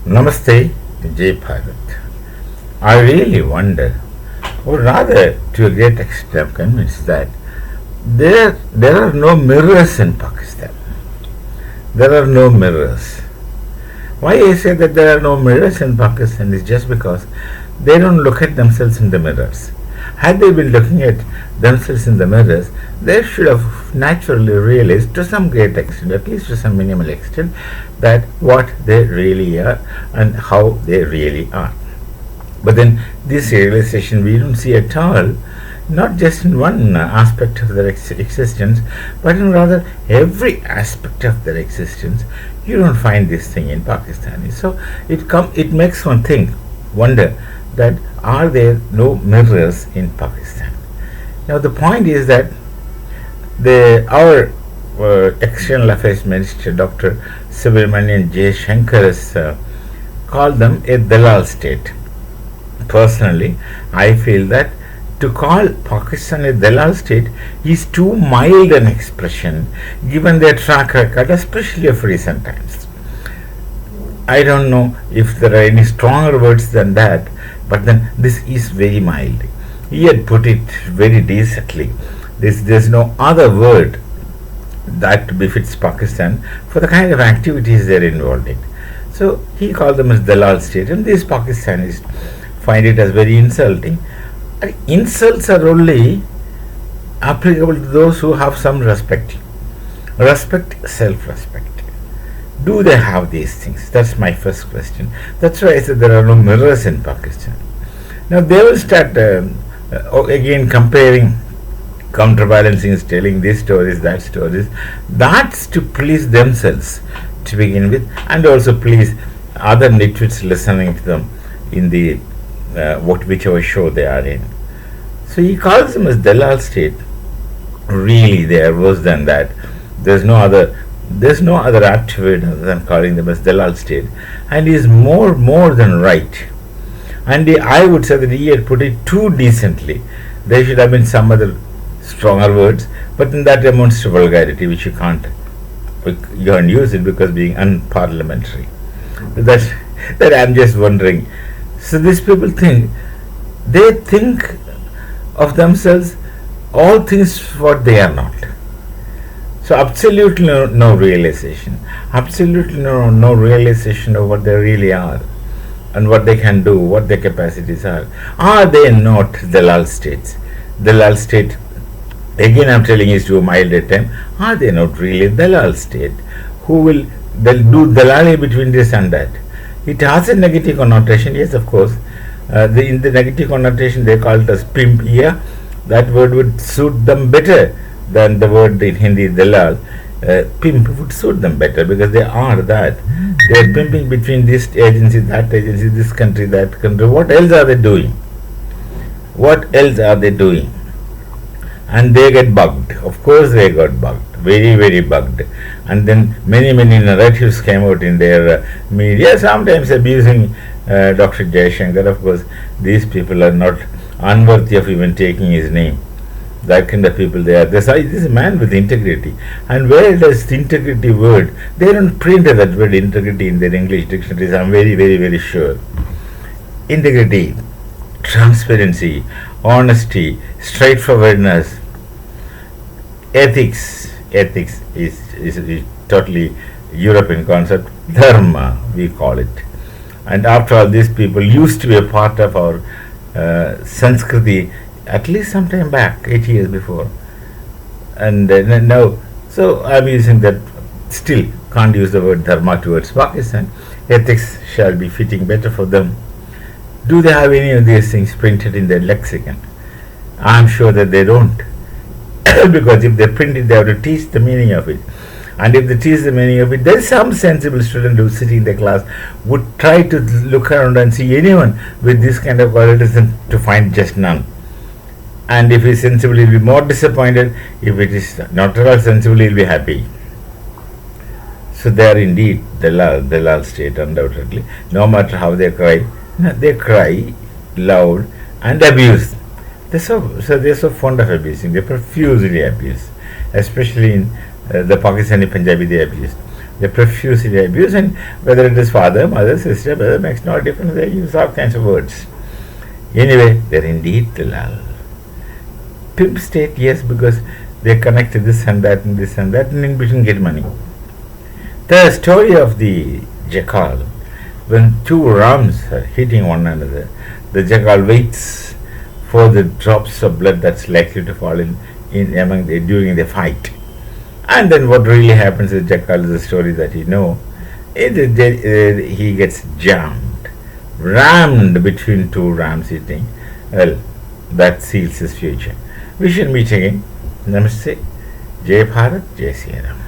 Namaste, Jay Bharat. I really wonder, or rather to a great extent I'm convinced that there are no mirrors in Pakistan. There are no mirrors. Why I say that there are no mirrors in Pakistan is just because they don't look at themselves in the mirrors. Had they been looking at themselves in the mirrors, they should have naturally realized to some great extent, at least to some minimal extent, that what they really are and how they really are. But then this realization we don't see at all, not just in one aspect of their existence, but in rather every aspect of their existence. You don't find this thing in Pakistani. So it makes one think, wonder that are there no mirrors in Pakistan? Now the point is that our External Affairs Minister Dr. Subramanian J. Shankar has called them a Dallal state. Personally, I feel that to call Pakistan a Dallal state is too mild an expression given their track record, especially of recent times. I don't know if there are any stronger words than that, but then this is very mild. He had put it very decently. There's no other word that befits Pakistan for the kind of activities they're involved in. So he called them as Dallal state, and these Pakistanis find it as very insulting. Insults are only applicable to those who have some respect. Respect, self-respect. Do they have these things? That's my first question. That's why I said there are no mirrors in Pakistan. Now they will start again comparing, counterbalancing, telling these stories, that stories. That's to please themselves to begin with, and also please other nitwits listening to them in the whichever show they are in. So he calls them as Dallal state. Really, they are worse than that. There's no other apt word other than calling them as Dallal state, and he is more than right. And I would say that he had put it too decently. There should have been some other stronger words, but then that amounts to vulgarity, which you can't use it because being unparliamentary. That I'm just wondering. So these people think of themselves all things what they are not. So absolutely no realization. Absolutely no realization of what they really are and what they can do, what their capacities are. Are they not Dallal states? Dallal state, again I'm telling you, is to a milder time. Are they not really Dallal state? They'll do Dallali between this and that. It has a negative connotation, yes, of course. In the negative connotation, they call it as pimp here. That word would suit them better than the word in Hindi, Dallal. Pimp would suit them better because they are that. They are pimping between this agency, that agency, this country, that country. What else are they doing? What else are they doing? And they get bugged. Of course, they got bugged. Very bugged. And then many narratives came out in their media, sometimes abusing Dr. Jaishankar. Of course, these people are not unworthy of even taking his name. That kind of people they are. This is a man with integrity. And where does the integrity word? They don't print that word integrity in their English dictionaries. I'm very sure. Integrity, transparency, honesty, straightforwardness, ethics is totally European concept. Dharma, we call it. And after all, these people used to be a part of our Sanskriti at least some time back, 8 years before. And now, so I'm using that, still can't use the word Dharma towards Pakistan. Ethics shall be fitting better for them. Do they have any of these things printed in their lexicon? I'm sure that they don't. Because if they print it, they have to teach the meaning of it. And if they teach the meaning of it, there is some sensible student who is sitting in the class would try to look around and see anyone with this kind of qualities and to find just none. And if he is sensible, he will be more disappointed. If it is not at all sensible, he will be happy. So they are indeed Dallal state, undoubtedly. No matter how they cry loud and abuse. They're so fond of abusing. They profusely abuse, especially in the Pakistani Punjabi. They abuse. They profusely abuse, and whether it is father, mother, sister, brother, makes no difference. They use all kinds of words. Anyway, they're indeed Dallal. Pimp state, yes, because they connect to this and that and this and that, and in between get money. The story of the jackal, when two rams are hitting one another, the jackal waits for the drops of blood that's likely to fall in among during the fight. And then what really happens is jackal is a story that you know. He gets jammed, rammed between two rams eating. Well, that seals his future. We shall meet again. Namaste. Jai Bharat, Jai Sri Ram.